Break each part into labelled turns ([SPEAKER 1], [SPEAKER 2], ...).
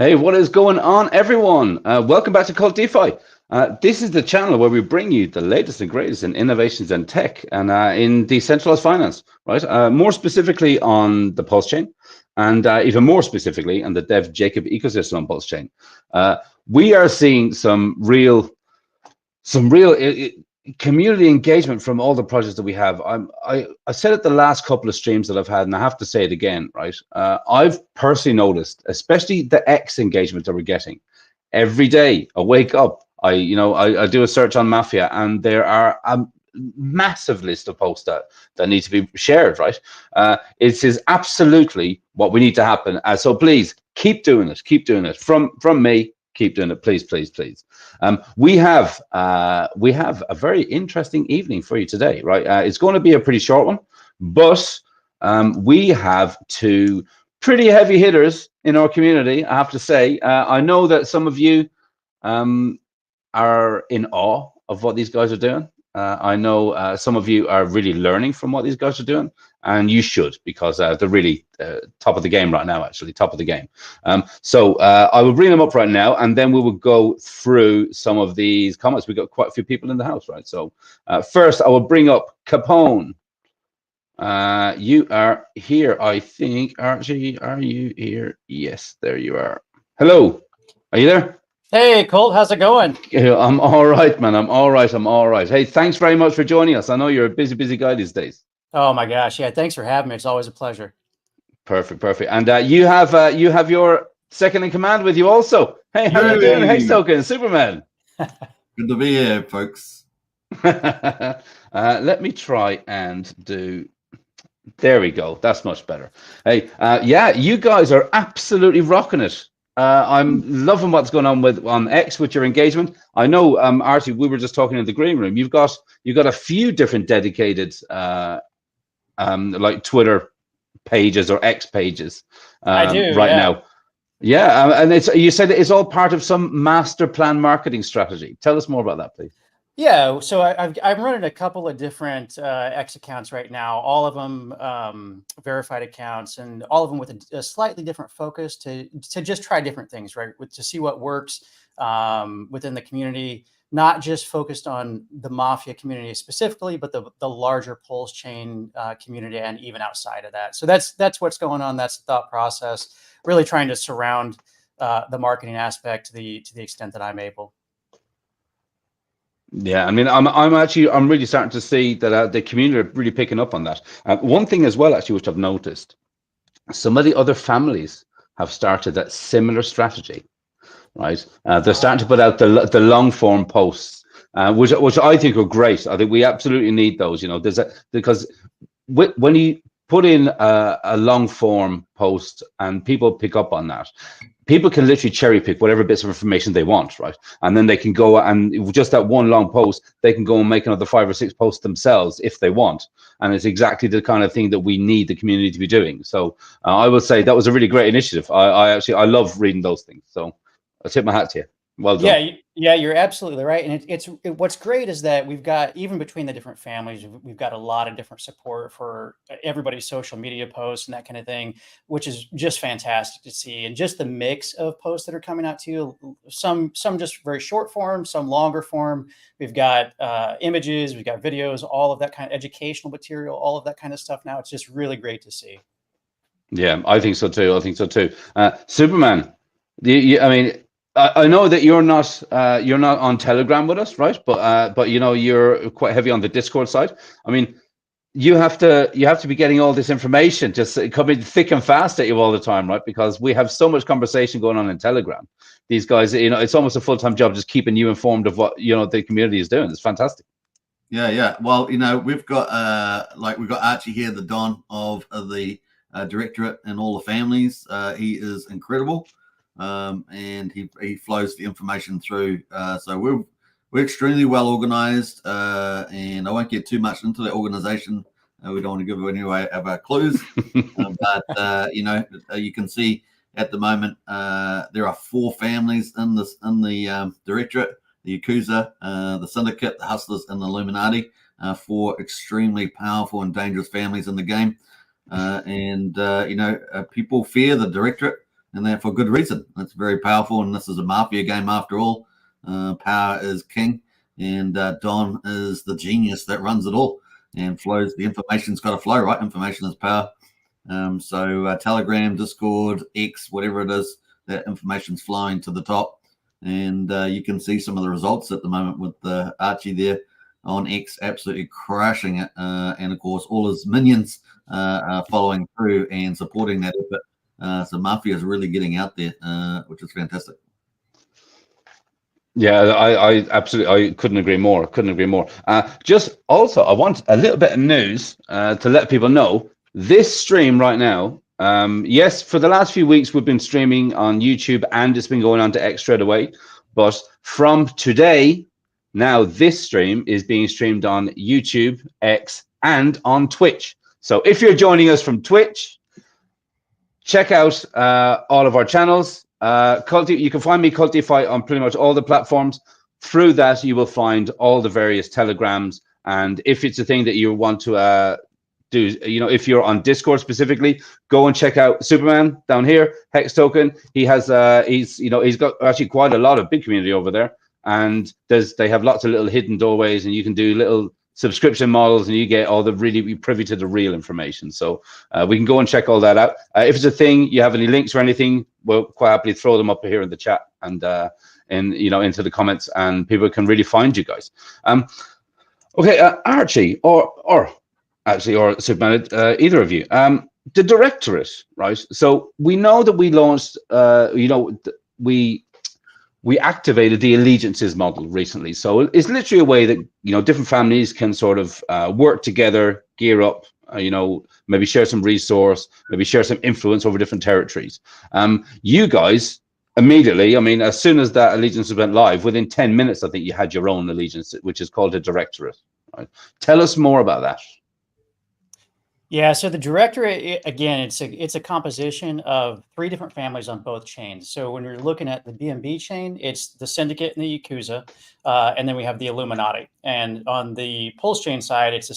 [SPEAKER 1] Hey, what is going on, everyone? Welcome back to KvltDeFi. This is the channel where we bring you the latest and greatest in innovations in tech and in decentralized finance, right? More specifically on the Pulse chain, and even more specifically on the Dev Jacob ecosystem on Pulse chain. We are seeing some real community engagement from all the projects that we have. I said it the last couple of streams that I've had, and I have to say it again, right? I've personally noticed, especially the X engagement that we're getting. Every day I wake up, I do a search on MAFIA, and there are a massive list of posts that need to be shared, right? It is absolutely what we need to happen. So please keep doing it from me. Keep doing it, please, please, please. We have a very interesting evening for you today, right? It's going to be a pretty short one, but we have two pretty heavy hitters in our community, I have to say. I know that some of you are in awe of what these guys are doing. I know some of you are really learning from what these guys are doing, and you should, because they're really top of the game right now, actually, top of the game. So I will bring them up right now, and then we will go through some of these comments. We've got quite a few people in the house, right? So first, I will bring up Capone. You are here, I think. Archie, are you here? Yes, there you are. Hello, are you there?
[SPEAKER 2] Hey, Colt, how's it going?
[SPEAKER 1] Yeah, I'm all right, man. I'm all right. Hey, thanks very much for joining us. I know you're a busy guy these days.
[SPEAKER 2] Oh my gosh, yeah, thanks for having me. It's always a pleasure.
[SPEAKER 1] Perfect. And you have your second in command with you also. Hey, how you doing? Hey, Stoken, Superman.
[SPEAKER 3] Good to be here, folks.
[SPEAKER 1] Let me try and do. There we go. That's much better. Hey, yeah, you guys are absolutely rocking it. I'm loving what's going on X with your engagement. I know, Archie, we were just talking in the green room. You've got a few different dedicated like Twitter pages or X pages
[SPEAKER 2] I do,
[SPEAKER 1] right now. Yeah, and you said it's all part of some master plan marketing strategy. Tell us more about that, please.
[SPEAKER 2] Yeah, so I'm running a couple of different X accounts right now, all of them verified accounts, and all of them with a slightly different focus to just try different things, right? To see what works within the community, not just focused on the MAFIA community specifically, but the larger Pulse chain community and even outside of that. So that's what's going on. That's the thought process. Really trying to surround the marketing aspect to the extent that I'm able.
[SPEAKER 1] Yeah, I mean, I'm really starting to see that the community are really picking up on that. One thing as well, actually, which I've noticed, some of the other families have started that similar strategy, right? They're starting to put out the long form posts, which I think are great. I think we absolutely need those. You know, because when you put in a long form post and people pick up on that, people can literally cherry pick whatever bits of information they want, right? And then they can go and just that one long post, they can go and make another 5 or 6 posts themselves if they want. And it's exactly the kind of thing that we need the community to be doing. So I would say that was a really great initiative. I love reading those things. So I tip my hat to you. Well done.
[SPEAKER 2] Yeah, you're absolutely right. And what's great is that we've got, even between the different families, we've got a lot of different support for everybody's social media posts and that kind of thing, which is just fantastic to see. And just the mix of posts that are coming out too, some just very short form, some longer form. We've got images, we've got videos, all of that kind of educational material, all of that kind of stuff now. It's just really great to see.
[SPEAKER 1] Yeah, I think so too. Superman, I mean, I know that you're not on Telegram with us, right? But you know, you're quite heavy on the Discord side. I mean, you have to be getting all this information just coming thick and fast at you all the time, right? Because we have so much conversation going on in Telegram. These guys, you know, it's almost a full-time job just keeping you informed of what, you know, the community is doing. It's fantastic.
[SPEAKER 3] Yeah. Well, you know, we've got Archie here, the Don of the directorate, and all the families. He is incredible. And he flows the information through. So we're extremely well organized, and I won't get too much into the organization. We don't want to give any away of our clues, but you know, you can see at the moment there are 4 families in the directorate: the Yakuza, the Syndicate, the Hustlers, and the Illuminati. 4 extremely powerful and dangerous families in the game, and you know, people fear the directorate. and that for good reason. It's very powerful, and this is a mafia game after all. Power is king, and Don is the genius that runs it all and flows. The information's got to flow, right? Information is power. So Telegram, Discord, X, whatever it is, that information's flowing to the top. And you can see some of the results at the moment with Archie there on X, absolutely crushing it. And of course, all his minions are following through and supporting that effort. So Mafia is really getting out there, which is fantastic.
[SPEAKER 1] Yeah, I absolutely, I couldn't agree more. Couldn't agree more. Just also, I want a little bit of news to let people know. This stream right now, yes, for the last few weeks we've been streaming on YouTube, and it's been going on to X straight away. But from today, now this stream is being streamed on YouTube, X, and on Twitch. So if you're joining us from Twitch, check out all of our channels. You can find me KvltDeFi on pretty much all the platforms. Through that, you will find all the various telegrams. And if it's a thing that you want to do, if you're on Discord specifically, go and check out Superman down here, Hex Token. He has he's got actually quite a lot of big community over there, and they have lots of little hidden doorways, and you can do little subscription models, and you get all the be privy to the real information. So we can go and check all that out. If it's a thing, you have any links or anything, we'll quite happily throw them up here in the chat and into the comments, and people can really find you guys. Okay, Archie or Superman, either of you, the directorate, right? So we know that we launched, we activated the allegiances model recently. So it's literally a way that, different families can sort of work together, gear up, maybe share some resource, maybe share some influence over different territories. You guys immediately, as soon as that allegiance went live, within 10 minutes, I think you had your own allegiance, which is called a directorate, right? Tell us more about that.
[SPEAKER 2] Yeah, so the directorate, again, it's a composition of 3 different families on both chains. So when you're looking at the BNB chain, it's the Syndicate and the Yakuza, and then we have the Illuminati. And on the Pulse chain side, it's the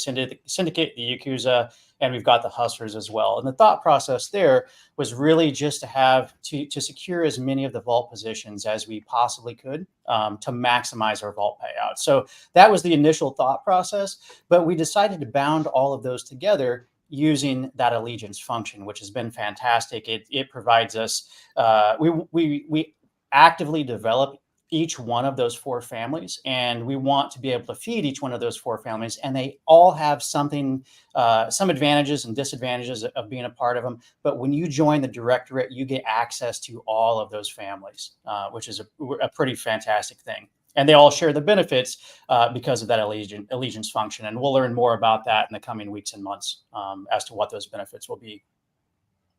[SPEAKER 2] Syndicate, the Yakuza, and we've got the Hustlers as well. And the thought process there was really just to have to secure as many of the vault positions as we possibly could to maximize our vault payout. So that was the initial thought process, but we decided to bound all of those together using that allegiance function, which has been fantastic. It provides us, we actively develop each one of those 4 families, and we want to be able to feed each one of those 4 families, and they all have something, some advantages and disadvantages of being a part of them. But when you join the directorate, you get access to all of those families, which is a pretty fantastic thing. And they all share the benefits because of that allegiance function. And we'll learn more about that in the coming weeks and months as to what those benefits will be.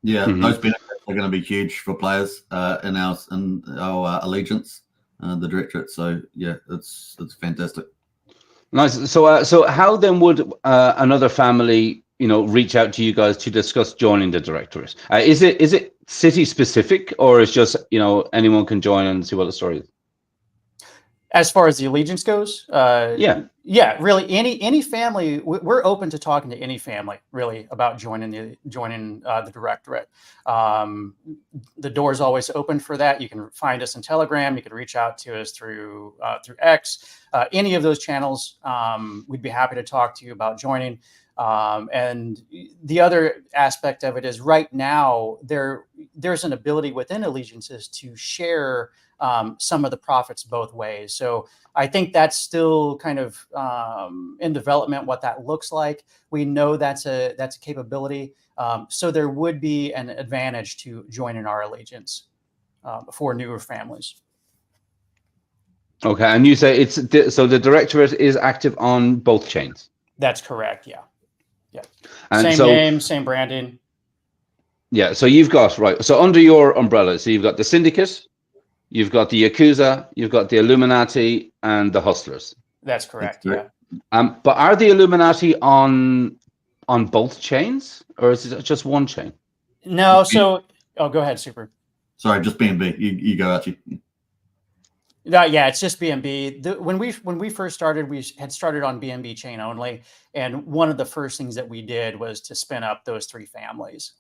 [SPEAKER 3] Yeah, those benefits are going to be huge for players in our allegiance, the directorate. So yeah, it's fantastic.
[SPEAKER 1] Nice. So how then would another family, reach out to you guys to discuss joining the directorate? Is it city specific, or is just anyone can join and see what the story is?
[SPEAKER 2] As far as the allegiance goes, yeah, really, any family, we're open to talking to any family really about joining the directorate. The door is always open for that. You can find us in Telegram. You can reach out to us through X, any of those channels. We'd be happy to talk to you about joining. And the other aspect of it is right now there's an ability within allegiances to share some of the profits both ways. So I think that's still kind of in development, what that looks like. We know that's a capability. So there would be an advantage to joining our allegiance for newer families.
[SPEAKER 1] Okay, and you say so the directorate is active on both chains?
[SPEAKER 2] That's correct, yeah. Yeah.
[SPEAKER 1] And
[SPEAKER 2] same name, same branding.
[SPEAKER 1] Yeah, so you've got, right, so under your umbrella, so you've got the Syndicate, you've got the Yakuza, you've got the Illuminati, and the Hustlers.
[SPEAKER 2] That's correct, yeah.
[SPEAKER 1] But are the Illuminati on both chains, or is it just one chain?
[SPEAKER 2] No, so, go ahead, Super.
[SPEAKER 3] Sorry, just BNB. You go, Archie.
[SPEAKER 2] Yeah, it's just BNB. When we first started, we had started on BNB chain only, and one of the first things that we did was to spin up those 3 families.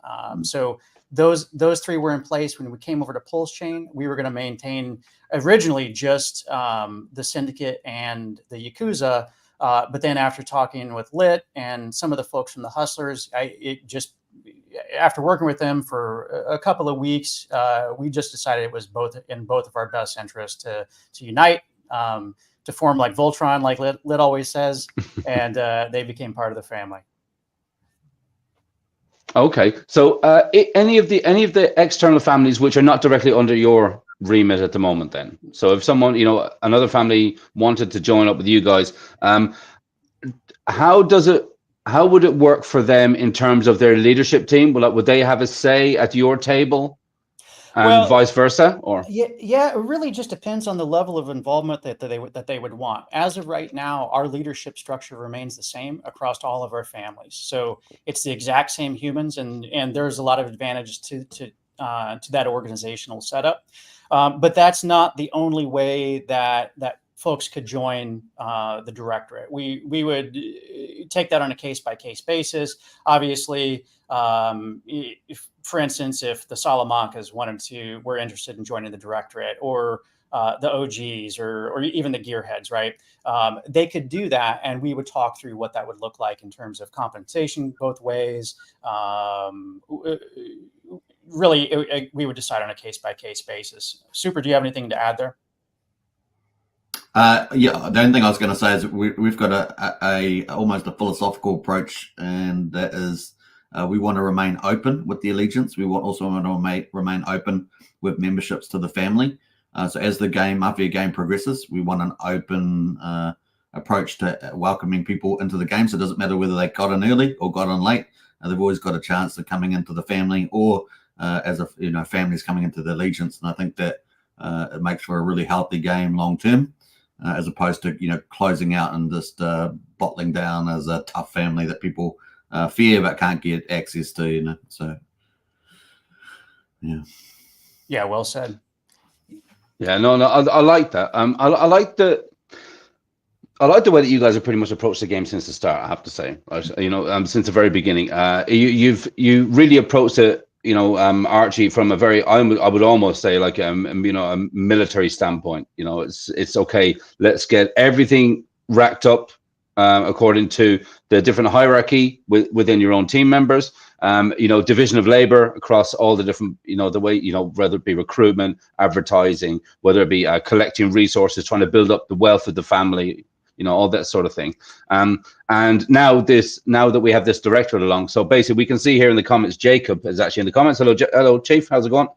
[SPEAKER 2] So those three were in place when we came over to Pulse Chain. We were going to maintain originally just the syndicate and the Yakuza, but then after talking with Lit and some of the folks from the Hustlers, after working with them for a couple of weeks, we just decided it was in both of our best interests to unite, to form like Voltron, like Lit always says, and they became part of the family.
[SPEAKER 1] Okay, so any of the external families which are not directly under your remit at the moment, then. So if someone, another family wanted to join up with you guys, how would it work for them in terms of their leadership team? Would they have a say at your table, and vice versa, or?
[SPEAKER 2] Yeah, it really just depends on the level of involvement that they would want. As of right now, our leadership structure remains the same across all of our families. So it's the exact same humans, and there's a lot of advantages to that organizational setup. But that's not the only way that folks could join the directorate. We would take that on a case-by-case basis. Obviously, for instance, if the Salamancas were interested in joining the directorate, or the OGs, or even the gearheads, right? They could do that, and we would talk through what that would look like in terms of compensation both ways. Really, we would decide on a case-by-case basis. Super, do you have anything to add there?
[SPEAKER 3] Yeah, the only thing I was going to say is we've got a almost a philosophical approach, and that is we want to remain open with the allegiance. We also want to remain open with memberships to the family. So as the Mafia game progresses, we want an open approach to welcoming people into the game. So it doesn't matter whether they got in early or got in late. They've always got a chance of coming into the family, or as families coming into the allegiance. And I think that it makes for a really healthy game long term. As opposed to closing out and just bottling down as a tough family that people fear but can't get access to. So
[SPEAKER 2] yeah, well said.
[SPEAKER 1] Yeah, no, I like that. I like the way that you guys have pretty much approached the game since the start. I have to say, right? Since the very beginning, you really approached it. Archie, from a very, I would almost say like a military standpoint. It's okay. Let's get everything racked up according to the different hierarchy within your own team members. Division of labor across all the different, the way, whether it be recruitment, advertising, whether it be collecting resources, trying to build up the wealth of the family. All that sort of thing. And now that we have this directorate along, so basically we can see here in the comments, Jacob is actually in the comments. Hello, Chief, how's it going?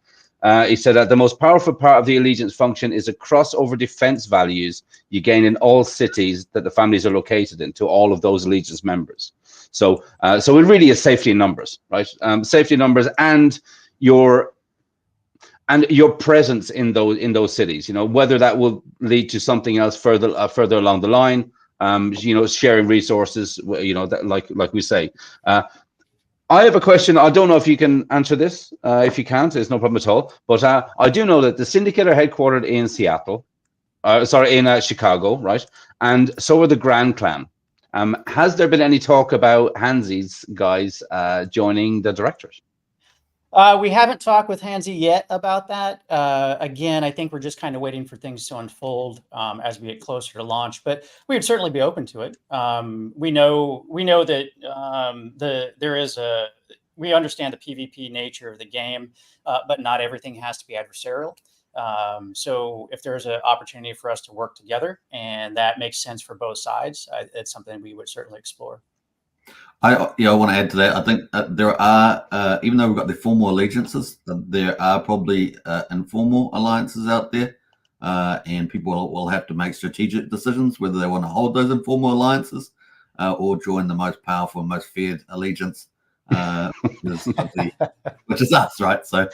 [SPEAKER 1] He said that the most powerful part of the allegiance function is a crossover defense values you gain in all cities that the families are located in, to all of those allegiance members. So it really is safety in numbers, right? Safety in numbers and your presence in those cities, whether that will lead to something else further along the line, sharing resources, that, like we say. I have a question. I don't know if you can answer this. If you can't, it's no problem at all. But I do know that the syndicate are headquartered in in Chicago, right? And so are the Grand Clan. Has there been any talk about Hansi's guys joining the directorate?
[SPEAKER 2] We haven't talked with Hansi yet about that. Again, I think we're just kind of waiting for things to unfold as we get closer to launch, but we would certainly be open to it. We know that we understand the PvP nature of the game, but not everything has to be adversarial. So if there's an opportunity for us to work together and that makes sense for both sides, it's something we would certainly explore.
[SPEAKER 3] I want to add to that. I think there are, even though we've got the formal allegiances, there are probably informal alliances out there, and people will have to make strategic decisions whether they want to hold those informal alliances or join the most powerful and most feared allegiance, which is us, right? So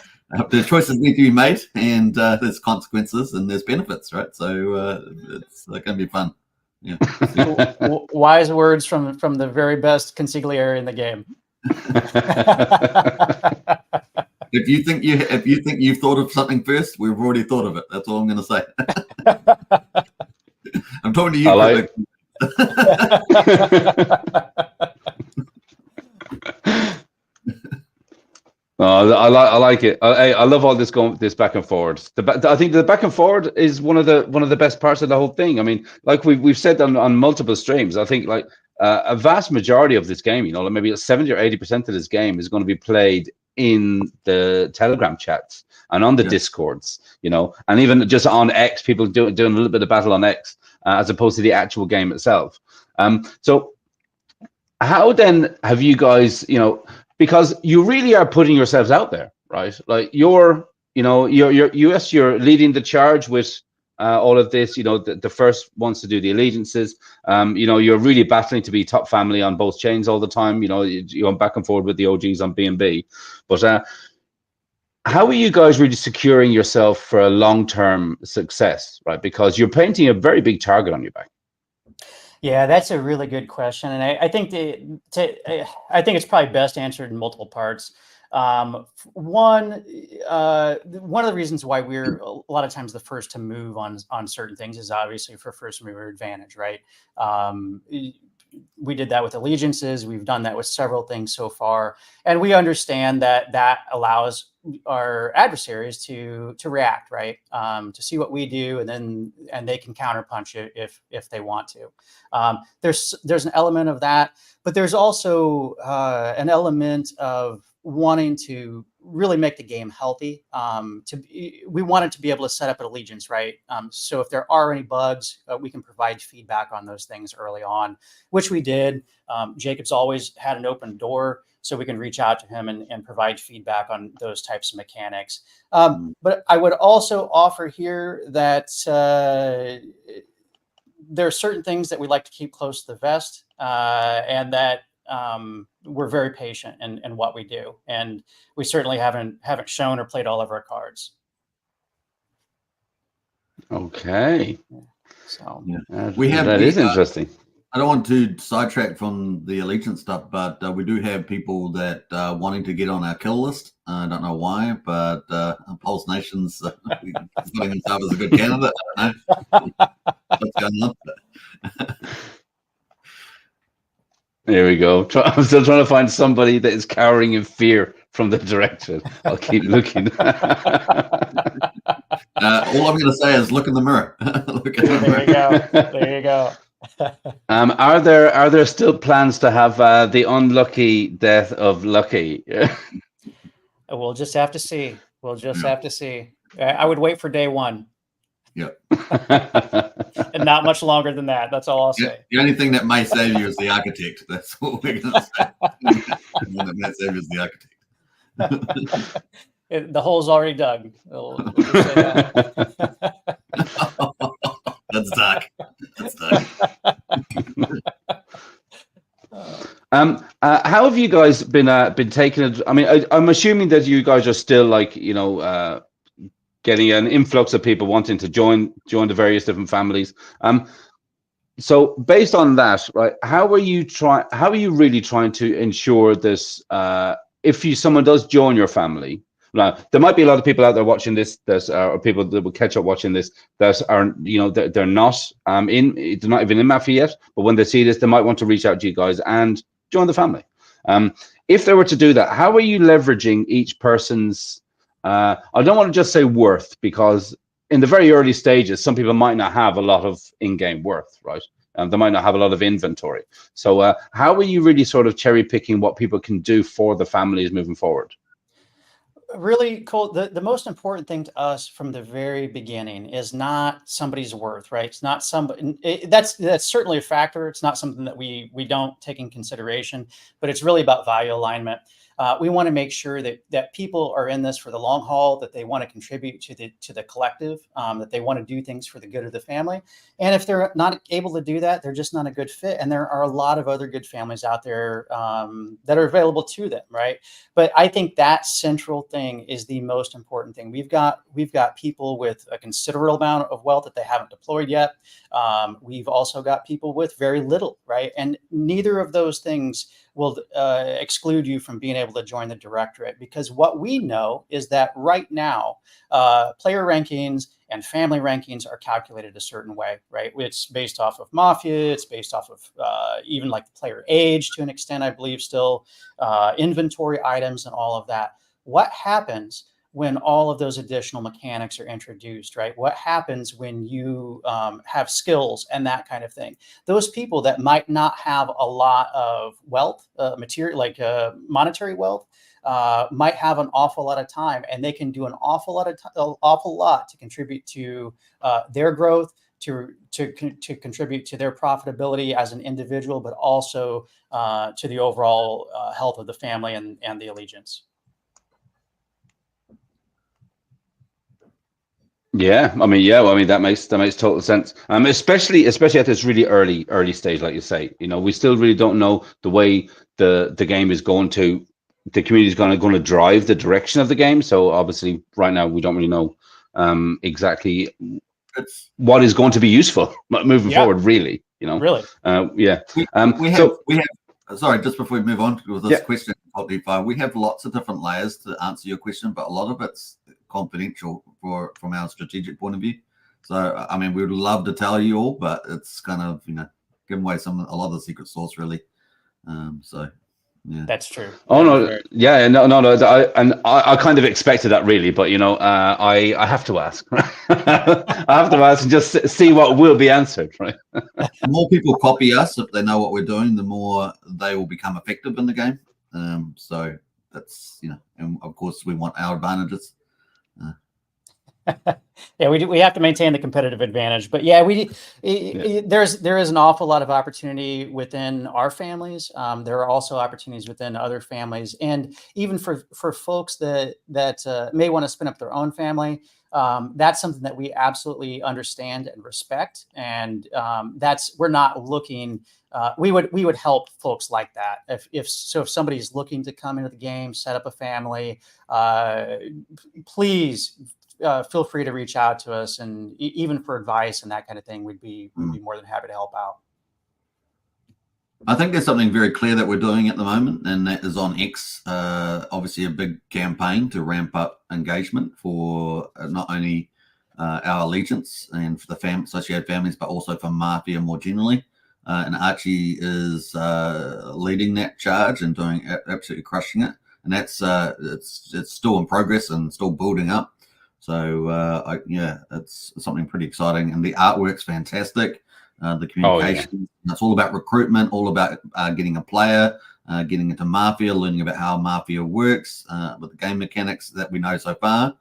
[SPEAKER 3] the choices need to be made, and there's consequences and there's benefits, right? So it's going to be fun. Yeah.
[SPEAKER 2] Wise words from the very best consigliere in the game.
[SPEAKER 3] If you think you've thought of something first, we've already thought of it. That's all I'm going to say. I'm talking to you.
[SPEAKER 1] I like it. I love all this back and forward. I think the back and forward is one of the best parts of the whole thing. I mean, like we've said on multiple streams. I think like a vast majority of this game, like maybe 70 or 80% of this game is going to be played in the Telegram chats and on the Discords, and even just on X, people doing a little bit of battle on X as opposed to the actual game itself. So how then have you guys, because you really are putting yourselves out there, right? Like you're leading the charge with all of this, the first ones to do the allegiances. You're really battling to be top family on both chains all the time. You're back and forward with the OGs on BNB. But how are you guys really securing yourself for a long-term success, right? Because you're painting a very big target on your back.
[SPEAKER 2] Yeah, that's a really good question, and I think I think it's probably best answered in multiple parts. One of the reasons why we're a lot of times the first to move on certain things is obviously for first mover advantage, right? We did that with allegiances. We've done that with several things so far, and we understand that allows our adversaries to react, right? To see what we do, and they can counterpunch it if they want to. There's an element of that, but there's also an element of wanting to really make the game healthy. We wanted to be able to set up an allegiance, right? So if there are any bugs, we can provide feedback on those things early on, which we did. Jacob's always had an open door, so we can reach out to him and provide feedback on those types of mechanics. But I would also offer here that there are certain things that we like to keep close to the vest, and that we're very patient in what we do, and we certainly haven't shown or played all of our cards.
[SPEAKER 1] Okay.
[SPEAKER 2] So
[SPEAKER 1] that is interesting.
[SPEAKER 3] I don't want to sidetrack from the allegiance stuff, but we do have people that wanting to get on our kill list. I don't know why, but Pulse Nation's putting himself as a good candidate. I don't know what's going on.
[SPEAKER 1] There we go. I'm still trying to find somebody that is cowering in fear from the directorate. I'll keep looking.
[SPEAKER 3] All I'm going to say is look in the mirror. Look in the mirror.
[SPEAKER 2] There you go.
[SPEAKER 1] Are there still plans to have the unlucky death of Lucky?
[SPEAKER 2] We'll just have to see. Have to see. I would wait for day one.
[SPEAKER 3] Yep.
[SPEAKER 2] And not much longer than that. That's all I'll say.
[SPEAKER 3] The only thing that may save you is the architect. That's what we're going to say. The one that may save you is the architect.
[SPEAKER 2] The hole's already dug. We'll just say that.
[SPEAKER 3] That's dark. That's dark.
[SPEAKER 1] How have you guys been taking it? I mean, I'm assuming that you guys are still like, getting an influx of people wanting to join the various different families. So based on that, right, how are you really trying to ensure this? If someone does join your family, now there might be a lot of people out there watching this or people that will catch up watching this that are, they're not they're not even in MAFIA yet, but when they see this, they might want to reach out to you guys and join the family. If they were to do that, how are you leveraging each person's I don't want to just say worth, because in the very early stages, some people might not have a lot of in-game worth, right? They might not have a lot of inventory. So how are you really sort of cherry picking what people can do for the families moving forward?
[SPEAKER 2] Really cool. The most important thing to us from the very beginning is not somebody's worth, right? It's not somebody. That's certainly a factor. It's not something that we don't take in consideration, but it's really about value alignment. We want to make sure that people are in this for the long haul, that they want to contribute to the collective, that they want to do things for the good of the family. And if they're not able to do that, they're just not a good fit. And there are a lot of other good families out there that are available to them, right? But I think that central thing is the most important thing. We've got people with a considerable amount of wealth that they haven't deployed yet. We've also got people with very little, right? And neither of those things will exclude you from being able to join the directorate, because what we know is that right now, player rankings and family rankings are calculated a certain way, right? It's based off of MAFIA. It's based off of even like player age to an extent, I believe, still inventory items and all of that. what happens when all of those additional mechanics are introduced, right? What happens when you have skills and that kind of thing? Those people that might not have a lot of wealth, material, like monetary wealth, might have an awful lot of time, and they can do an awful lot to contribute to their growth, to contribute to their profitability as an individual, but also to the overall health of the family and the allegiance.
[SPEAKER 1] Yeah, I mean, that makes total sense. Especially at this really early stage, like you say. We still really don't know the way the game is going to. The community is going to drive the direction of the game. So obviously, right now we don't really know exactly what is going to be useful moving forward. Really,
[SPEAKER 2] Really.
[SPEAKER 1] Yeah.
[SPEAKER 3] We have. Sorry, just before we move on with this question, KvltDeFi, we have lots of different layers to answer your question, but a lot of it's confidential from our strategic point of view. So, I mean, we would love to tell you all, but it's kind of, giving away a lot of the secret sauce, really. So, yeah.
[SPEAKER 2] That's true.
[SPEAKER 1] Oh, no. Yeah, no. I kind of expected that, really, but, I have to ask. I have to ask and just see what will be answered, right?
[SPEAKER 3] The more people copy us, if they know what we're doing, the more they will become effective in the game. So that's, and of course we want our advantages.
[SPEAKER 2] Yeah, we have to maintain the competitive advantage, but yeah, there is an awful lot of opportunity within our families. There are also opportunities within other families, and even for folks that may want to spin up their own family. That's something that we absolutely understand and respect, and we're not looking. We would help folks like that. If somebody's looking to come into the game, set up a family, please feel free to reach out to us, and even for advice and that kind of thing, we'd be more than happy to help out.
[SPEAKER 3] I think there's something very clear that we're doing at the moment, and that is on X. Obviously, a big campaign to ramp up engagement for not only our allegiance and for the associated families, but also for Mafia more generally. And Archie is leading that charge and doing absolutely crushing it. And that's it's still in progress and still building up. So it's something pretty exciting, and the artwork's fantastic. The communication, It's all about recruitment, all about getting a player, getting into Mafia, learning about how Mafia works with the game mechanics that we know so far.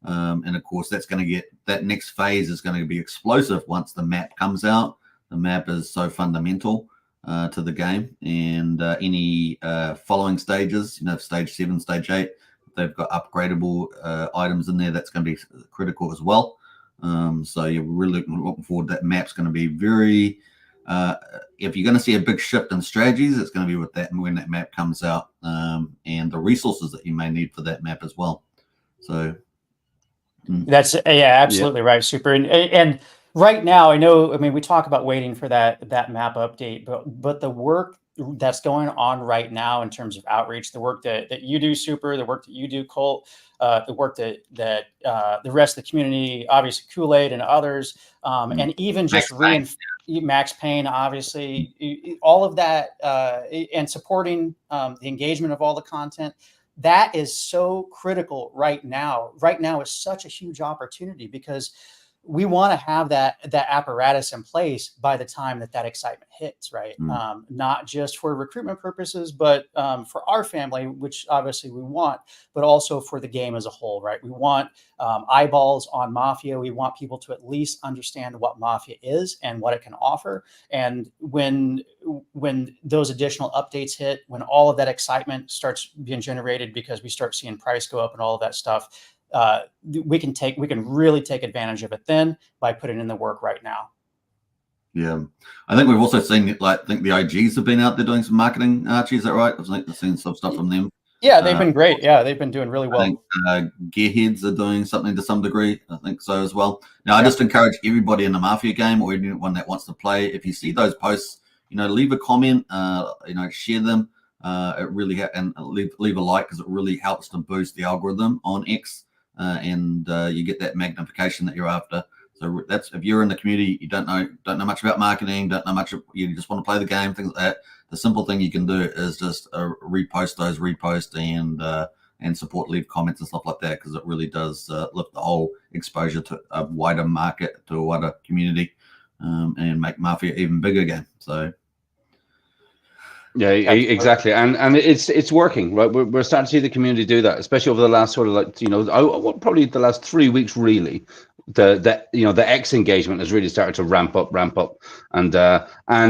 [SPEAKER 3] And of course, that next phase is going to be explosive once the map comes out. The map is so fundamental to the game, and any following stages, stage 7, stage 8, they've got upgradable items in there. That's going to be critical as well. So you're really looking forward. That map's going to be very. If you're going to see a big shift in strategies, it's going to be with that when that map comes out, and the resources that you may need for that map as well. So
[SPEAKER 2] that's absolutely right. Super. And right now, we talk about waiting for that map update, but the work that's going on right now in terms of outreach, the work that you do, Super, the work that you do, Colt, the work that the rest of the community, obviously Kool-Aid and others, and even just Max Payne, obviously, all of that, and supporting the engagement of all the content. That is so critical right now. Right now is such a huge opportunity because we want to have that apparatus in place by the time that excitement hits, right? Not just for recruitment purposes, but for our family, which obviously we want, but also for the game as a whole, right? We want eyeballs on Mafia. We want people to at least understand what Mafia is and what it can offer. And when those additional updates hit, when all of that excitement starts being generated because we start seeing price go up and all of that stuff, we can really take advantage of it then by putting in the work right now.
[SPEAKER 3] Yeah, I think we've also seen I think the IGs have been out there doing some marketing. Archie, is that right? I've seen some stuff from them.
[SPEAKER 2] Yeah, they've been great. Yeah, they've been doing really well.
[SPEAKER 3] I think Gearheads are doing something to some degree. I think so as well. Now, I just encourage everybody in the Mafia game or anyone that wants to play, if you see those posts, leave a comment, share them. It really and leave a like, because it really helps to boost the algorithm on X. And you get that magnification that you're after. So that's, if you're in the community, you don't know much about marketing, don't know much, you just want to play the game, things like that. The simple thing you can do is just repost and and support, leave comments and stuff like that, because it really does lift the whole exposure to a wider market, to a wider community, and make Mafia even bigger again. So.
[SPEAKER 1] Yeah, exactly, and it's working, right? We're starting to see the community do that, especially over the last sort of probably the last 3 weeks really. The X engagement has really started to ramp up, and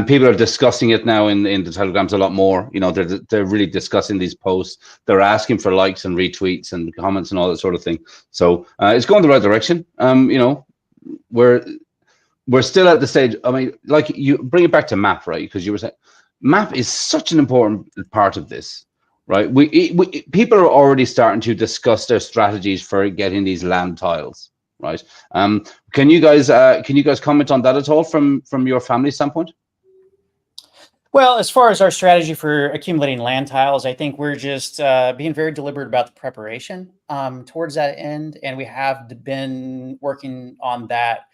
[SPEAKER 1] people are discussing it now in the Telegrams a lot more. They're really discussing these posts. They're asking for likes and retweets and comments and all that sort of thing. So it's going the right direction. We're still at the stage. I mean, like, you bring it back to MAP, right? Because you were saying MAP is such an important part of this, right? People are already starting to discuss their strategies for getting these land tiles, right? Can you guys comment on that at all from your family standpoint?
[SPEAKER 2] Well, as far as our strategy for accumulating land tiles, I think we're just being very deliberate about the preparation towards that end, and we have been working on that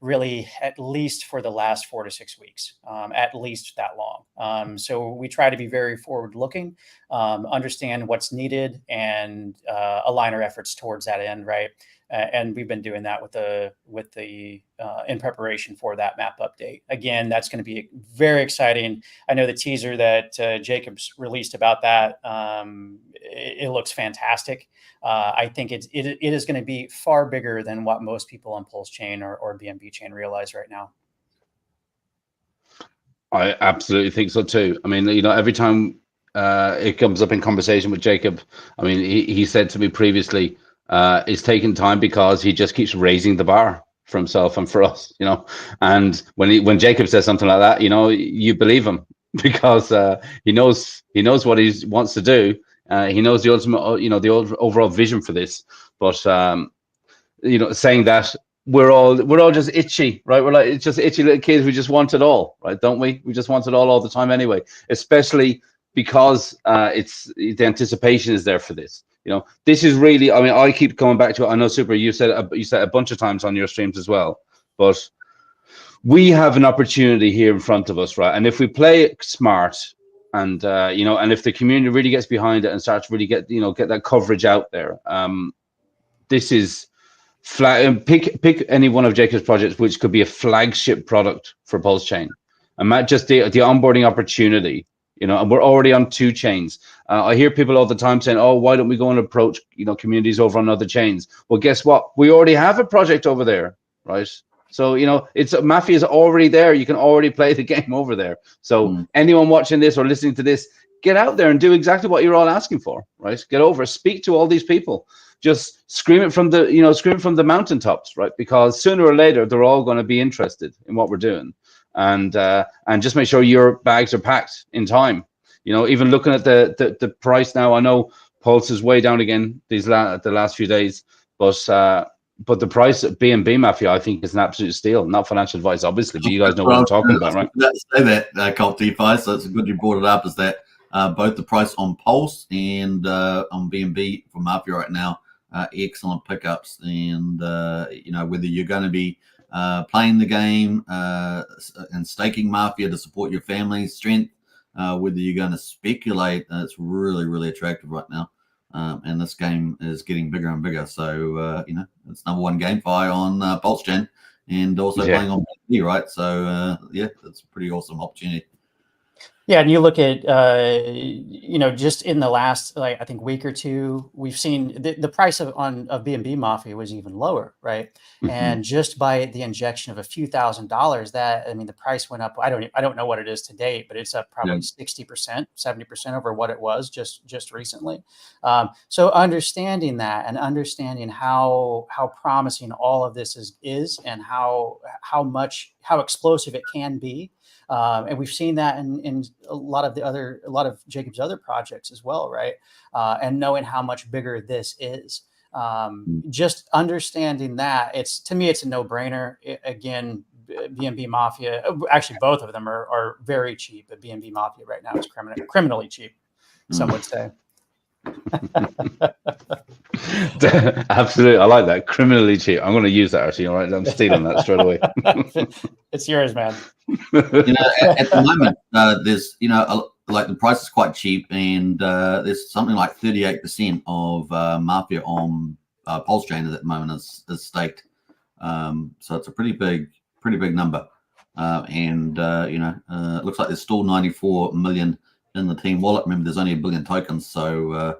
[SPEAKER 2] really at least for the last 4 to 6 weeks, at least that long. So we try to be very forward looking, understand what's needed, and align our efforts towards that end, right? And we've been doing that with the in preparation for that map update. Again, that's going to be very exciting. I know the teaser that Jacob's released about that, it looks fantastic. I think it is going to be far bigger than what most people on Pulse Chain or BNB Chain realize right now.
[SPEAKER 1] I absolutely think so too. I mean, every time it comes up in conversation with Jacob, I mean, he said to me previously, it's taking time because he just keeps raising the bar for himself and for us, And when Jacob says something like that, you believe him, because he knows what he wants to do. He knows the ultimate, the overall vision for this. But saying that, we're all just itchy, right? We're like, it's just itchy little kids. We just want it all, right? Don't we? We just want it all the time anyway. Especially because the anticipation is there for this. This is really, I mean, I keep coming back to it. I know, Super, you said a bunch of times on your streams as well, but we have an opportunity here in front of us, right? And if we play it smart, and and if the community really gets behind it and starts to really get that coverage out there, this is flat. Pick any one of Jacob's projects, which could be a flagship product for Pulse Chain, and just the onboarding opportunity. And we're already on 2 chains. I hear people all the time saying, "Oh, why don't we go and approach communities over on other chains?" Well, guess what? We already have a project over there, right? So it's Mafia is already there. You can already play the game over there. So anyone watching this or listening to this, get out there and do exactly what you're all asking for, right? Get over, speak to all these people. Just scream it from the mountaintops, right? Because sooner or later they're all going to be interested in what we're doing. And just make sure your bags are packed in time. Even looking at the price now, I know Pulse is way down again the last few days, but the price at BNB Mafia, I think, is an absolute steal. Not financial advice, obviously, but you guys know what I'm talking about, right?
[SPEAKER 3] Say that, KvltDeFi. So it's good you brought it up. Is that both the price on Pulse and on BNB for Mafia right now, excellent pickups, and whether you're going to be playing the game and staking Mafia to support your family's strength, whether you're going to speculate, it's really, really attractive right now. And this game is getting bigger and bigger. So, it's #1 GameFi on Pulse Chain, and also playing on BNB, right? So, it's a pretty awesome opportunity.
[SPEAKER 2] Yeah, and you look at just in the last I think week or two, we've seen the price of BNB Mafia was even lower, right? Mm-hmm. And just by the injection of a few $1,000s, the price went up. I don't know what it is to date, but it's up probably 60%, 70% over what it was just recently. So understanding that and understanding how promising all of this is and how explosive it can be. And we've seen that in a lot of Jacob's other projects as well, right? And knowing how much bigger this is, just understanding that, to me it's a no-brainer. Again, BNB Mafia, actually both of them are very cheap, but BNB Mafia right now is criminally cheap, some would say.
[SPEAKER 1] Absolutely, I like that. Criminally cheap. I'm going to use that actually. All right, I'm stealing that straight away.
[SPEAKER 2] It's yours, man.
[SPEAKER 3] At the moment, there's like the price is quite cheap, and there's something like 38% of MAFIA on Pulse Chain at the moment is staked. So it's a pretty big number. It looks like there's still 94 million in the team wallet. Remember, there's only 1 billion tokens, so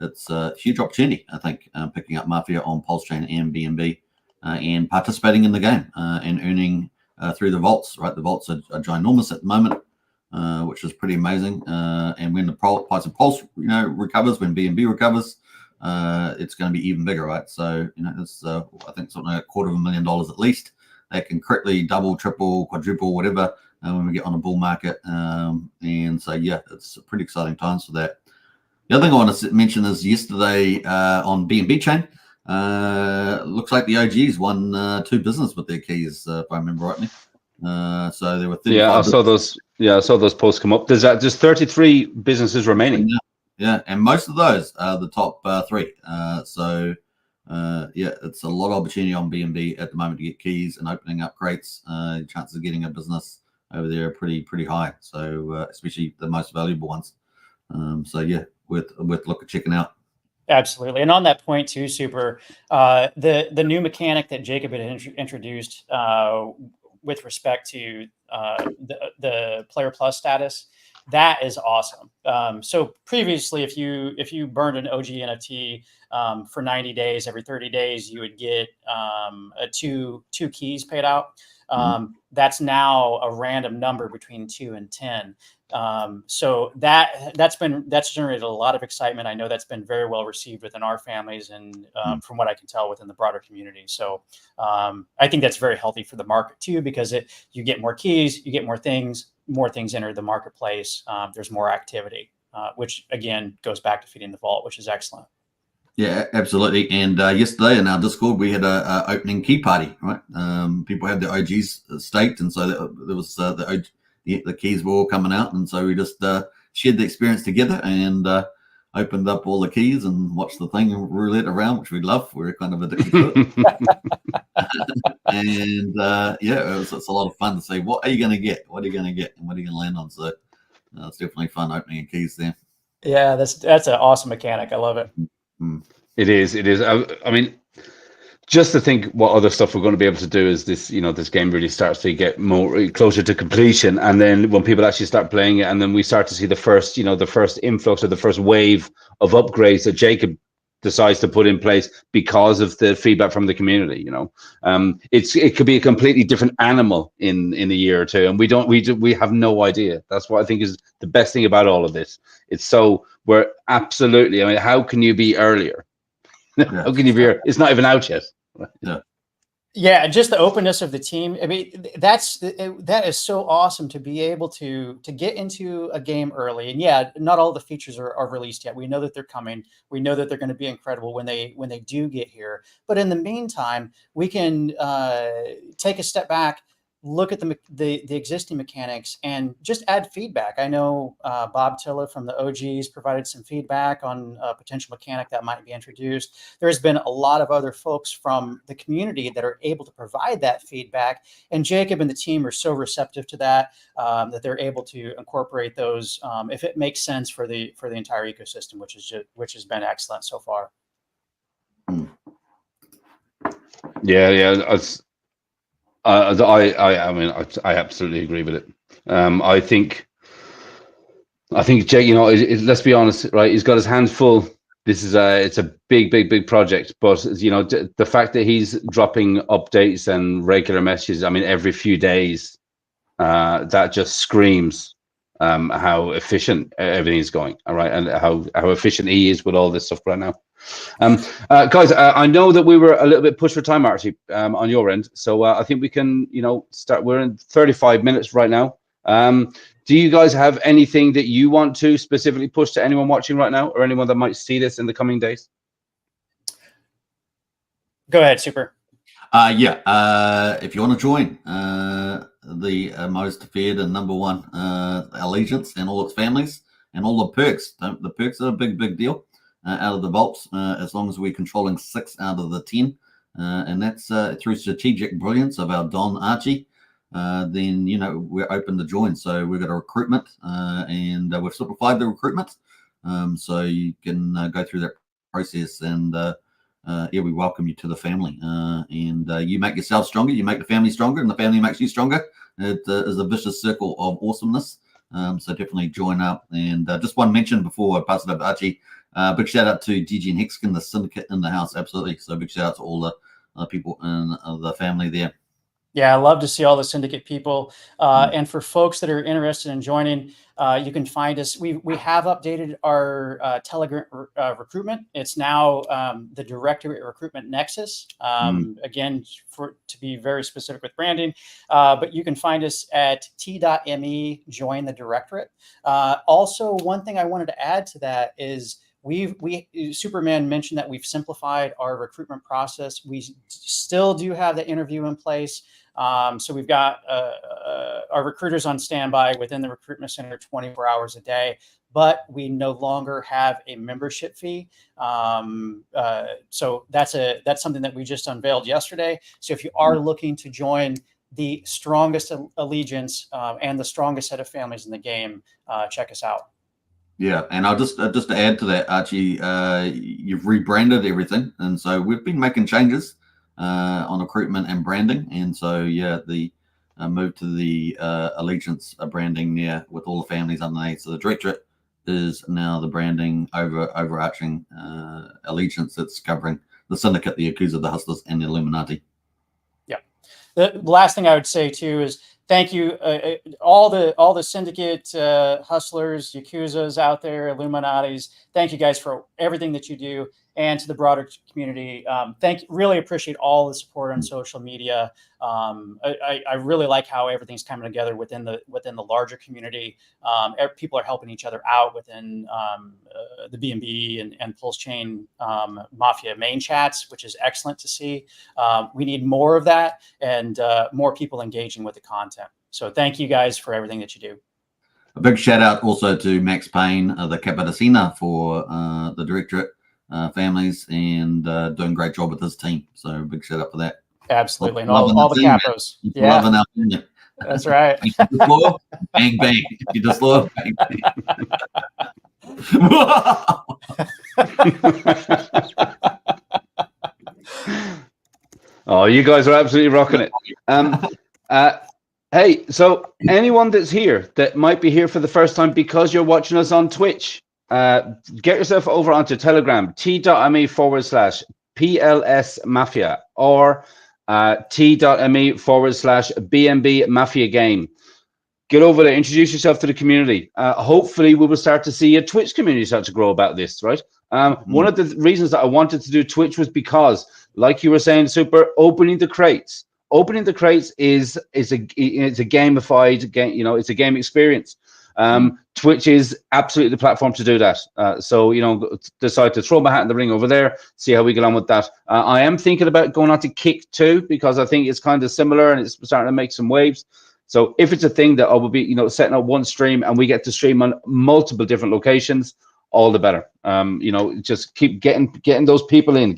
[SPEAKER 3] it's a huge opportunity, I think, picking up MAFIA on Pulse Chain and BNB and participating in the game and earning through the vaults. Right, the vaults are ginormous at the moment, which is pretty amazing. And when the price of Pulse, recovers, when BNB recovers, it's going to be even bigger, right? So it's I think something like $250,000 at least. That can quickly double, triple, quadruple, whatever, when we get on a bull market. And so, yeah, it's pretty exciting times for that. The other thing I want to mention is yesterday on BNB chain, looks like the OGs won 2 business with their keys, if I remember rightly. So there were 35.
[SPEAKER 1] Yeah, I saw those. Yeah, I saw those posts come up. There's 33 businesses remaining.
[SPEAKER 3] Yeah, and most of those are the top 3. Yeah, it's a lot of opportunity on BNB at the moment to get keys and opening up crates. Chances of getting a business over there are pretty high. So especially the most valuable ones. So yeah, worth look at checking out.
[SPEAKER 2] Absolutely. And on that point too, Super, the new mechanic that Jacob had introduced with respect to the Player Plus status, that is awesome. So previously, if you burned an OG NFT for 90 days, every 30 days, you would get two keys paid out. That's now a random number between 2 and 10. So that's generated a lot of excitement. I know that's been very well received within our families and from what I can tell within the broader community. So I think that's very healthy for the market too, because you get more keys, you get more things enter the marketplace. There's more activity, which again goes back to feeding the vault, which is excellent. Yeah,
[SPEAKER 3] absolutely. And yesterday in our Discord, we had a opening key party, right? People had their OGs staked, and so there was the keys were all coming out, and so we just shared the experience together and opened up all the keys and watched the thing roulette around, which we love. We're kind of addicted to it. And yeah, it's a lot of fun to see what are you going to get, what are you going to get, and what are you going to land on. So it's definitely fun opening keys there.
[SPEAKER 2] Yeah, that's an awesome mechanic. I love it.
[SPEAKER 1] It is. I mean, just to think what other stuff we're going to be able to do as this, this game really starts to get more closer to completion, and then when people actually start playing it, and then we start to see the first influx or the first wave of upgrades that Jacob decides to put in place because of the feedback from the community. It could be a completely different animal in a year or two, and we have no idea. That's what I think is the best thing about all of this. We're absolutely. I mean, how can you be earlier? Yeah. How can you be earlier? It's not even out yet.
[SPEAKER 2] Yeah, just the openness of the team. I mean, that is so awesome to be able to get into a game early. And yeah, not all the features are released yet. We know that they're coming. We know that they're going to be incredible when they do get here. But in the meantime, we can take a step back, look at the existing mechanics, and just add feedback. I know Bob Tilla from the OGs provided some feedback on a potential mechanic that might be introduced. There's been a lot of other folks from the community that are able to provide that feedback, and Jacob and the team are so receptive to that that they're able to incorporate those if it makes sense for the entire ecosystem, which has been excellent so far.
[SPEAKER 1] Yeah. I absolutely agree with it. I think Jake, let's be honest, right? He's got his hands full. It's a big project, but the fact that he's dropping updates and regular messages, I mean, every few days, that just screams how efficient everything's going. All right, and how efficient he is with all this stuff right now. Guys, I know that we were a little bit pushed for time, Archie, on your end, so I think we can, start. We're in 35 minutes right now. Do you guys have anything that you want to specifically push to anyone watching right now, or anyone that might see this in the coming days?
[SPEAKER 2] Go ahead, Super.
[SPEAKER 3] If you want to join the most feared and #1 allegiance and all its families and all the perks. The perks are a big deal. Out of the vaults, as long as we're controlling 6 out of the 10, and that's through strategic brilliance of our Don Archie. then we're open to join. So we've got a recruitment, and we've simplified the recruitment, so you can go through that process. And we welcome you to the family. And you make yourself stronger, you make the family stronger, and the family makes you stronger. It is a vicious circle of awesomeness. So definitely join up. And just one mention before I pass it over to Archie. Big shout out to DG and Hexkin, the syndicate in the house. Absolutely. So big shout out to all the people in the family there.
[SPEAKER 2] Yeah, I love to see all the syndicate people. And for folks that are interested in joining, you can find us. We have updated our Telegram recruitment. It's now the Directorate Recruitment Nexus. Again, to be very specific with branding, but you can find us at t.me, join the Directorate. Also, one thing I wanted to add to that is Superman mentioned that we've simplified our recruitment process. We still do have the interview in place. So we've got our recruiters on standby within the recruitment center 24 hours a day, but we no longer have a membership fee. So that's something that we just unveiled yesterday. So if you are looking to join the strongest allegiance and the strongest set of families in the game, check us out.
[SPEAKER 3] Yeah, and I'll just to add to that, Archie, you've rebranded everything, and so we've been making changes on recruitment and branding, and so the move to the allegiance branding there with all the families underneath. So the Directorate is now the branding overarching allegiance that's covering the syndicate, the Yakuza, the Hustlers, and the Illuminati. Yeah.
[SPEAKER 2] The last thing I would say too is thank you, all the syndicate hustlers, Yakuzas out there, Illuminatis. Thank you guys for everything that you do, and to the broader community. Really appreciate all the support on social media. I really like how everything's coming together within the larger community. People are helping each other out within the BNB and Pulse Chain Mafia main chats, which is excellent to see. We need more of that, and more people engaging with the content. So thank you guys for everything that you do.
[SPEAKER 3] A big shout out also to Max Payne, the Capodicina, for the Directorate families, and doing a great job with his team. So big shout out for that.
[SPEAKER 2] Absolutely. And all the capos. Yeah.
[SPEAKER 3] Loving our family.
[SPEAKER 2] That's right.
[SPEAKER 3] If you're disloyal, bang, bang. If you're disloyal, bang, bang.
[SPEAKER 1] Oh, you guys are absolutely rocking it. Hey, so anyone that's here that might be here for the first time because you're watching us on Twitch, get yourself over onto Telegram, t.me/PLS Mafia, or t.me/BNB Mafia Game. Get over there, introduce yourself to the community. Hopefully we will start to see a Twitch community start to grow about this, right? One of the reasons that I wanted to do Twitch was because, like you were saying, Super, opening the crates is a gamified game, it's a game experience. Twitch is absolutely the platform to do that. So decide to throw my hat in the ring over there, see how we get on with that. I am thinking about going on to Kick too, because I think it's kind of similar and it's starting to make some waves. So if it's a thing that I will be, setting up one stream and we get to stream on multiple different locations, all the better. Just keep getting those people in,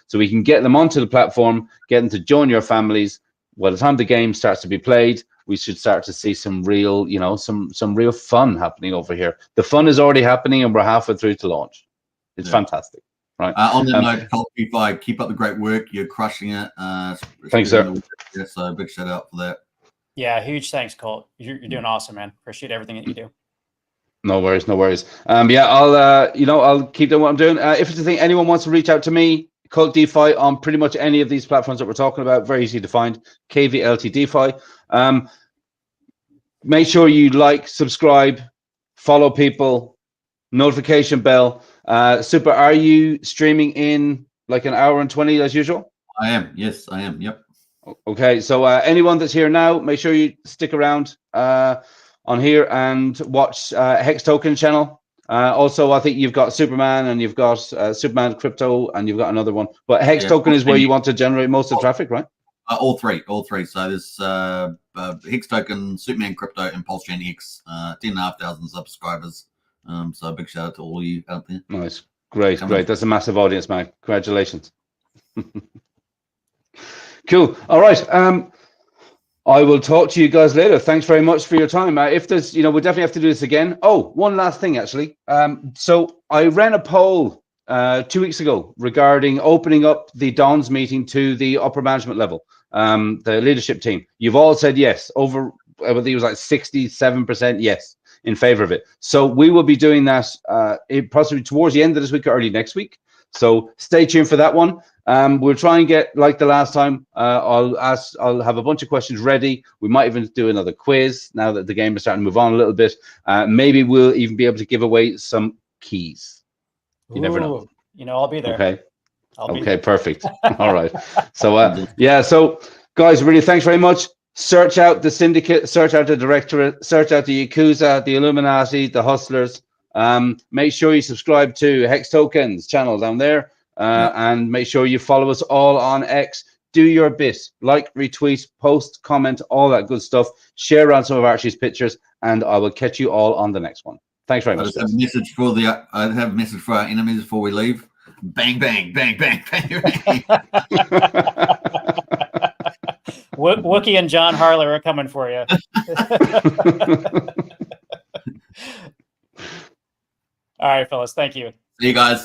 [SPEAKER 1] so we can get them onto the platform, get them to join your families. By the time the game starts to be played, we should start to see some real, some real fun happening over here. The fun is already happening, and we're halfway through to launch. It's fantastic, right?
[SPEAKER 3] On that note, KvltDeFi, keep up the great work. You're crushing it.
[SPEAKER 1] Thanks, sir.
[SPEAKER 3] So big shout out for that.
[SPEAKER 2] Yeah, huge thanks, Colt. You're doing awesome, man. Appreciate everything that you do.
[SPEAKER 1] No worries. Yeah, I'll keep doing what I'm doing. If it's a thing, anyone wants to reach out to me, KvltDeFi on pretty much any of these platforms that we're talking about. Very easy to find. KvltDeFi. Make sure you like, subscribe, follow people, notification bell. Super, are you streaming in like an hour and 20 as usual?
[SPEAKER 3] I am. Yes, I am. Yep.
[SPEAKER 1] Okay. So anyone that's here now, make sure you stick around on here and watch Hex Token channel. Also, I think you've got Superman and you've got Superman Crypto and you've got another one. But Hex Token is where you want to generate most of the traffic, right?
[SPEAKER 3] All three. So there's Hex Token, Superman Crypto, and Pulse Chain X. 10,500 subscribers. So a big shout out to all of you out there.
[SPEAKER 1] Nice, great. That's a massive audience, man. Congratulations. Cool. All right. I will talk to you guys later. Thanks very much for your time. If there's, we'll definitely have to do this again. Oh, one last thing, actually. So I ran a poll 2 weeks ago regarding opening up the Dons meeting to the upper management level, the leadership team. You've all said yes. Over, I think it was like 67% yes in favor of it. So we will be doing that possibly towards the end of this week or early next week. So stay tuned for that one. We'll try and get, like the last time, I'll have a bunch of questions ready. We might even do another quiz now that the game is starting to move on a little bit. Maybe we'll even be able to give away some keys. You never know.
[SPEAKER 2] I'll be there.
[SPEAKER 1] Okay.
[SPEAKER 2] Okay,
[SPEAKER 1] perfect. All right. So yeah, so guys, really thanks very much. Search out the syndicate, search out the directorate, search out the Yakuza, the Illuminati, the Hustlers. Make sure you subscribe to Hex Tokens channel down there, and make sure you follow us all on X. Do your bit, like, retweet, post, comment, all that good stuff. Share around some of Archie's pictures, and I will catch you all on the next one. Thanks very much.
[SPEAKER 3] I have a message for our enemies before we leave. Bang, bang, bang, bang, bang, bang.
[SPEAKER 2] Wookie and John Harler are coming for you. All right, fellas. Thank you.
[SPEAKER 3] See you guys.